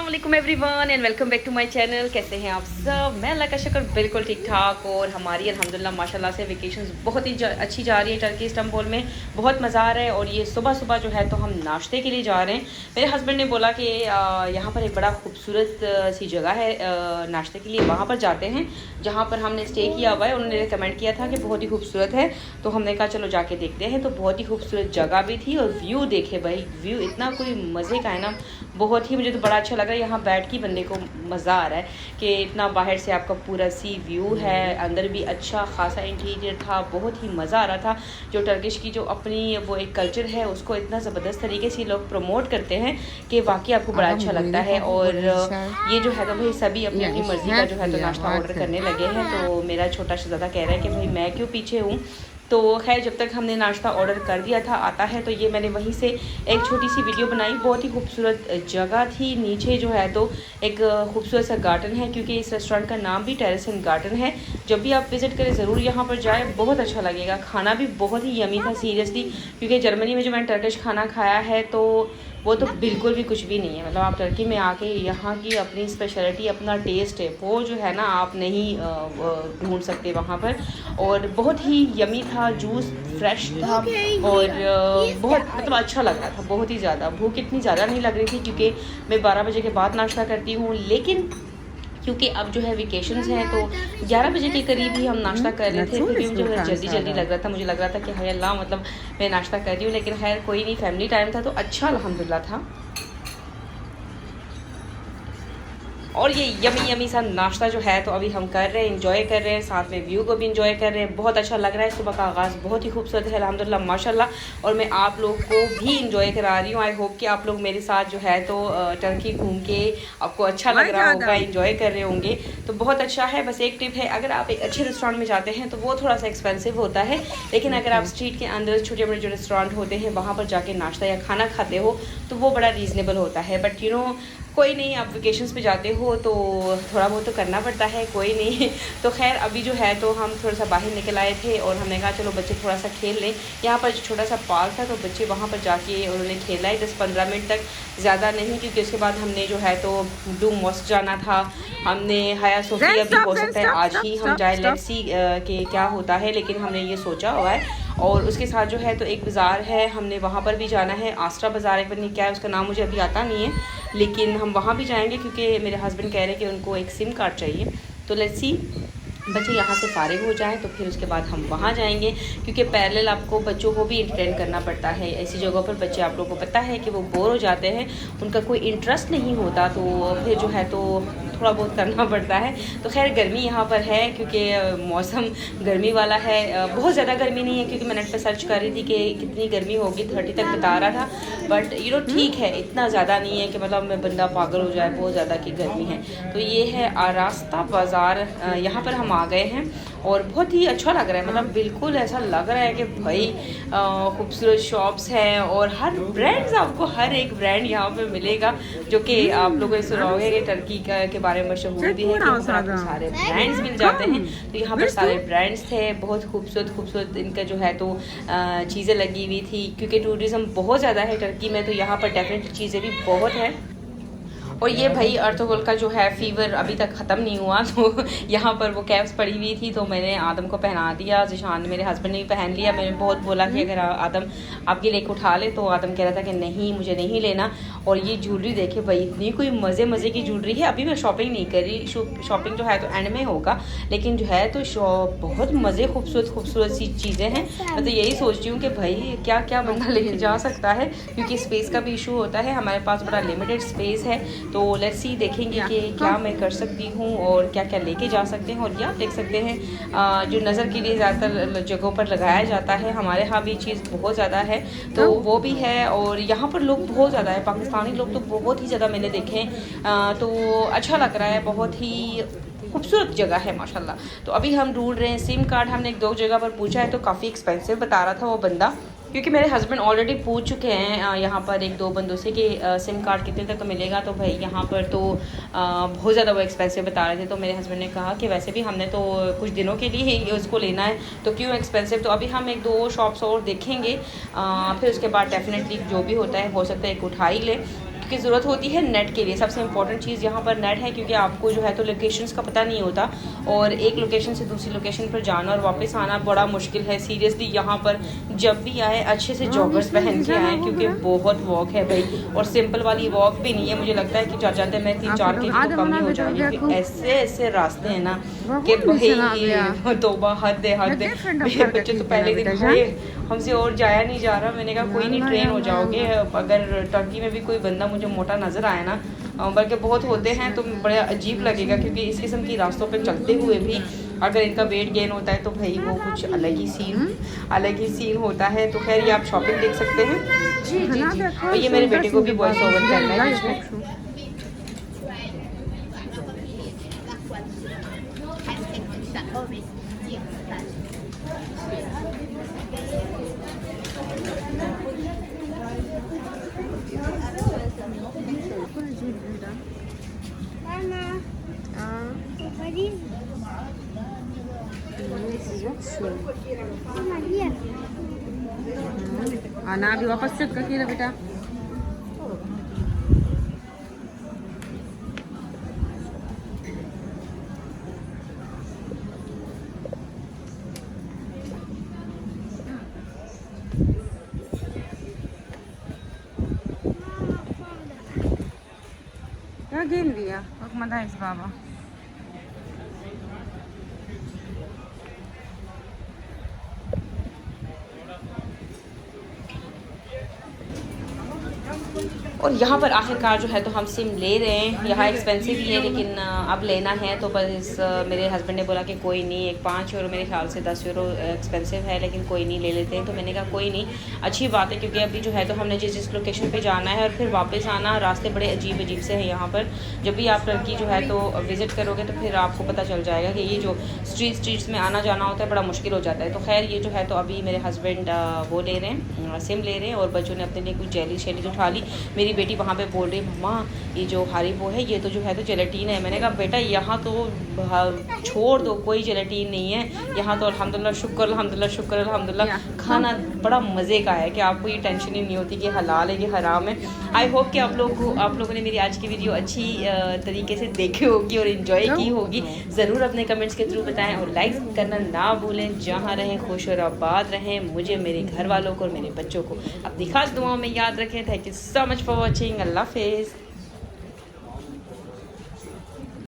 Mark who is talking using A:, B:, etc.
A: अस्सलाम everyone and welcome back to my channel. कैसे हैं आप सब? मैं अल्लाह का शुक्र बिल्कुल ठीक ठाक। और हमारी अल्हम्दुलिल्लाह माशाल्लाह से वेकेशंस बहुत ही अच्छी जा रही है टर्की इस्तांबुल में। बहुत मज़ा आ रहा है। और ये सुबह सुबह जो है तो हम नाश्ते के लिए जा रहे हैं। मेरे हस्बैंड ने बोला कि यहाँ पर एक बड़ा खूबसूरत सी जगह है नाश्ते के लिए, वहाँ पर जाते हैं जहाँ पर हमने स्टे किया हुआ है। उन्होंने रिकमेंड किया था कि बहुत ही खूबसूरत है, तो हमने कहा चलो जाके देखते हैं। तो बहुत ही खूबसूरत जगह भी थी और व्यू देखे भाई, व्यू इतना कोई मज़े का है ना, बहुत ही मुझे तो बड़ा अच्छा लग रहा है। यहाँ बैठ के बंदे को मज़ा आ रहा है कि इतना बाहर से आपका पूरा सी व्यू है, अंदर भी अच्छा खासा इंटीरियर था, बहुत ही मज़ा आ रहा था। जो टर्किश की जो अपनी वो एक कल्चर है उसको इतना ज़बरदस्त तरीके से लोग प्रमोट करते हैं कि वाकई आपको बड़ा अच्छा लगता है। और ये जो है तो भाई सभी अपनी अपनी मर्ज़ी का जो है तो नाश्ता ऑर्डर करने लगे हैं। तो मेरा छोटा शहज़ादा कह रहा है कि भाई मैं क्यों पीछे हूँ। तो खैर जब तक हमने नाश्ता ऑर्डर कर दिया था आता है, तो ये मैंने वहीं से एक छोटी सी वीडियो बनाई। बहुत ही खूबसूरत जगह थी। नीचे जो है तो एक खूबसूरत सा गार्डन है, क्योंकि इस रेस्टोरेंट का नाम भी टेरेस एंड गार्डन है। जब भी आप विज़िट करें ज़रूर यहाँ पर जाए, बहुत अच्छा लगेगा। खाना भी बहुत ही यमी था सीरियसली, क्योंकि जर्मनी में जो मैंने टर्किश खाना खाया है तो वो तो बिल्कुल भी कुछ भी नहीं है। मतलब आप टर्की में आके यहाँ की अपनी स्पेशलिटी, अपना टेस्ट है वो जो है ना आप नहीं ढूंढ सकते वहाँ पर। और बहुत ही यमी था, जूस फ्रेश था और बहुत मतलब अच्छा लग रहा था बहुत ही ज़्यादा। भूख इतनी ज़्यादा नहीं लग रही थी क्योंकि मैं 12 बजे के बाद नाश्ता करती हूँ, लेकिन क्योंकि अब जो है वेकेशंस हैं तो 11 बजे के करीब ही हम नाश्ता कर रहे थे। फिर भी मुझे जल्दी जल्दी लग रहा था, मुझे लग रहा था कि हाय अल्लाह मतलब मैं नाश्ता कर रही हूँ, लेकिन खैर कोई नहीं, फैमिली टाइम था तो अच्छा अल्हम्दुलिल्लाह था। और ये यमी यमी सा नाश्ता जो है तो अभी हम कर रहे हैं, इंजॉय कर रहे हैं, साथ में व्यू को भी इंजॉय कर रहे हैं। बहुत अच्छा लग रहा है। सुबह का आगाज़ बहुत ही खूबसूरत है अल्हम्दुलिल्लाह माशाल्लाह। और मैं आप लोग को भी इंजॉय करा रही हूँ। आई होप कि आप लोग मेरे साथ जो है तो टर्की घूम के आपको अच्छा लग रहा होगा, इंजॉय कर रहे होंगे। तो बहुत अच्छा है। बस एक टिप है, अगर आप एक अच्छे रेस्टोरेंट में जाते हैं तो वो थोड़ा सा एक्सपेंसिव होता है, लेकिन अगर आप स्ट्रीट के अंदर छोटे बड़े जो रेस्टोरेंट होते हैं वहाँ पर जाके नाश्ता या खाना खाते हो तो वो बड़ा रीज़नेबल होता है। बट यू नो कोई नहीं, आप वेकेशंस पे जाते हो तो थोड़ा बहुत तो करना पड़ता है, कोई नहीं। तो खैर अभी जो है तो हम थोड़ा सा बाहर निकल आए थे और हमने कहा चलो बच्चे थोड़ा सा खेल लें। यहाँ पर छोटा सा पार्क था तो बच्चे वहाँ पर जाके उन्होंने खेला है 10-15 मिनट तक, ज़्यादा नहीं, क्योंकि उसके बाद हमने जो है तो ब्लू मॉस्क जाना था। हमने हाया सोफिया भी हो सकता है आज ही हम जाए, लेट्स सी कि क्या होता है, लेकिन हमने ये सोचा हुआ है। और उसके साथ जो है तो एक बाज़ार है, हमने वहाँ पर भी जाना है। आस्ट्रा बाज़ार है, पता नहीं क्या है उसका नाम, मुझे अभी आता नहीं है, लेकिन हम वहाँ भी जाएंगे क्योंकि मेरे हस्बैंड कह रहे हैं कि उनको एक सिम कार्ड चाहिए। तो लेट्स सी बच्चे यहाँ से फारिग हो जाएं तो फिर उसके बाद हम वहाँ जाएंगे, क्योंकि पैरेलल आपको बच्चों को भी इंटरटेन करना पड़ता है। ऐसी जगहों पर बच्चे आप लोगों को पता है कि वो बोर हो जाते हैं, उनका कोई इंटरेस्ट नहीं होता, तो फिर जो है तो थोड़ा बहुत करना पड़ता है। तो खैर गर्मी यहाँ पर है क्योंकि मौसम गर्मी वाला है। बहुत ज़्यादा गर्मी नहीं है, क्योंकि मैं नेट पर सर्च कर रही थी कि कितनी गर्मी होगी, 30 तक बता रहा था। बट यू नो ठीक है, इतना ज़्यादा नहीं है कि मतलब मैं बंदा पागल हो जाए, बहुत ज़्यादा की गर्मी है। तो ये है आरास्ता बाज़ार, यहाँ पर हम आ गए हैं और बहुत ही अच्छा लग रहा है। मतलब बिल्कुल ऐसा लग रहा है कि भाई खूबसूरत शॉप्स हैं और हर ब्रांड्स, आपको हर एक ब्रांड यहाँ पे मिलेगा, जो कि आप लोगों ने सुना होगा कि टर्की के बारे में मशहूर भी है कि वहाँ पर आपको सारे ब्रांड्स मिल जाते हैं। तो यहाँ पर सारे ब्रांड्स थे, बहुत खूबसूरत खूबसूरत इनका जो है तो चीज़ें लगी हुई थी, क्योंकि टूरिज़म बहुत ज़्यादा है टर्की में, तो यहाँ पर डेफिनेटली चीज़ें भी बहुत है। और ये भाई अर्तुगरुल का जो है फीवर अभी तक ख़त्म नहीं हुआ, तो यहाँ पर वो कैप्स पड़ी हुई थी तो मैंने आदम को पहना दिया। जिशान मेरे हस्बैंड ने भी पहन लिया। मैंने बहुत बोला कि अगर आदम आपके लेके उठा ले, तो आदम कह रहा था कि नहीं मुझे नहीं लेना। और ये ज्वेलरी देखे भाई, इतनी कोई मज़े मज़े की ज्वेलरी है। अभी मैं शॉपिंग नहीं करी, शॉपिंग जो है तो एंड में होगा, लेकिन जो है तो बहुत मज़े खूबसूरत खूबसूरत सी चीज़ें हैं। मैं तो यही सोच रही हूँ कि भाई क्या क्या बंदा लेके जा सकता है, क्योंकि स्पेस का भी इशू होता है, हमारे पास बड़ा लिमिटेड स्पेस है। तो लेट्स सी देखेंगे कि क्या मैं कर सकती हूँ और क्या क्या लेके जा सकते हैं। और ये आप देख सकते हैं जो नज़र के लिए ज़्यादातर जगहों पर लगाया जाता है, हमारे यहाँ भी चीज़ बहुत ज़्यादा है तो वो भी है। और यहाँ पर लोग बहुत ज़्यादा है, पाकिस्तानी लोग तो बहुत ही ज़्यादा मैंने देखे हैं। तो अच्छा लग रहा है, बहुत ही खूबसूरत जगह है माशाल्लाह। तो अभी हम ढूंढ रहे हैं सिम कार्ड। हमने 1-2 जगह पर पूछा है तो काफ़ी एक्सपेंसिव बता रहा था वो बंदा, क्योंकि मेरे हस्बैंड ऑलरेडी पूछ चुके हैं यहाँ पर 1-2 बंदों से कि सिम कार्ड कितने तक मिलेगा। तो भाई यहाँ पर तो बहुत ज़्यादा वो एक्सपेंसिव बता रहे थे। तो मेरे हस्बैंड ने कहा कि वैसे भी हमने तो कुछ दिनों के लिए ही उसको लेना है, तो क्यों एक्सपेंसिव। तो अभी हम 1-2 शॉप्स और देखेंगे, फिर उसके बाद डेफिनेटली जो भी होता है हो सकता है एक उठा ही ले, क्योंकि ज़रूरत होती है नेट के लिए। सबसे इंपॉर्टेंट चीज़ यहाँ पर नेट है, क्योंकि आपको जो है तो लोकेशंस का पता नहीं होता और एक लोकेशन से दूसरी लोकेशन पर जाना और वापस आना बड़ा मुश्किल है। सीरियसली यहाँ पर जब भी आए अच्छे से जॉगर्स पहन के आएँ, क्योंकि बहुत वॉक है भाई, और सिंपल वाली वॉक भी नहीं है। मुझे लगता है कि जाते जाते मैं 3-4 के तो कम ही हो जाएगी, क्योंकि ऐसे ऐसे रास्ते हैं ना कि भाई तोबा हद है हद है। मेरे बच्चे तो पहले दिन भाई हमसे और जाया नहीं जा रहा। मैंने कहा कोई नहीं, ट्रेन हो जाओगे। अगर टर्की में भी कोई बंदा मुझे मोटा नज़र आया ना, बल्कि बहुत होते हैं, तो बड़ा अजीब लगेगा, क्योंकि इस किस्म की रास्तों पे चलते हुए भी अगर इनका वेट गेन होता है तो भाई वो कुछ अलग ही सीन होता है। तो खैर ये आप शॉपिंग देख सकते हैं। जी। और ये मेरे बेटे को भी वॉइस ओवर करना है इसमें।
B: Ana, अभी वापस चेक करके ना बेटा। क्या गेम दिया मदा इस बाबा।
A: और यहाँ पर आखिरकार जो है तो हम सिम ले रहे हैं। यहाँ एक्सपेंसिव ही है, लेकिन अब लेना है तो बस मेरे हस्बैंड ने बोला कि कोई नहीं, एक 5 यूरो मेरे ख्याल से 10 यूरो एक्सपेंसिव है, लेकिन कोई नहीं ले लेते हैं। तो मैंने कहा कोई नहीं, अच्छी बात है, क्योंकि अभी जो है तो हमने जिस लोकेशन पे जाना है और फिर वापस आना, रास्ते बड़े अजीब से हैं यहाँ पर। जब भी आप टर्की जो है तो विज़िट करोगे तो फिर आपको पता चल जाएगा कि ये जो स्ट्रीट्स में आना जाना होता है बड़ा मुश्किल हो जाता है। तो खैर ये जो है तो अभी मेरे हस्बैंड वो ले रहे हैं, सिम ले रहे हैं, और बच्चों ने अपने लिए कुछ जेली शेली उठा ली। मेरी बेटी वहाँ पे बोल रही मम्मा ये जो हारिबो है ये तो जो है तो जेलेटीन है। मैंने कहा बेटा यहाँ तो छोड़ दो, कोई जेलेटीन नहीं है यहाँ तो। अल्हम्दुलिल्लाह शुक्र अल्हम्दुलिल्लाह खाना बड़ा मज़े का है कि आपको ये टेंशन ही नहीं होती कि हलाल है कि हराम है। आई होप कि आप लोगों ने मेरी आज की वीडियो अच्छी तरीके से देखी होगी और इन्जॉय की होगी। ज़रूर अपने कमेंट्स के थ्रू बताएं और लाइक करना ना भूलें। जहाँ रहें खुश और आबाद रहें, मुझे, मेरे घर वालों को और मेरे बच्चों को अपनी खास दुआओं में याद रखें। Thank you so much for watching. अल्लाह हाफिज़।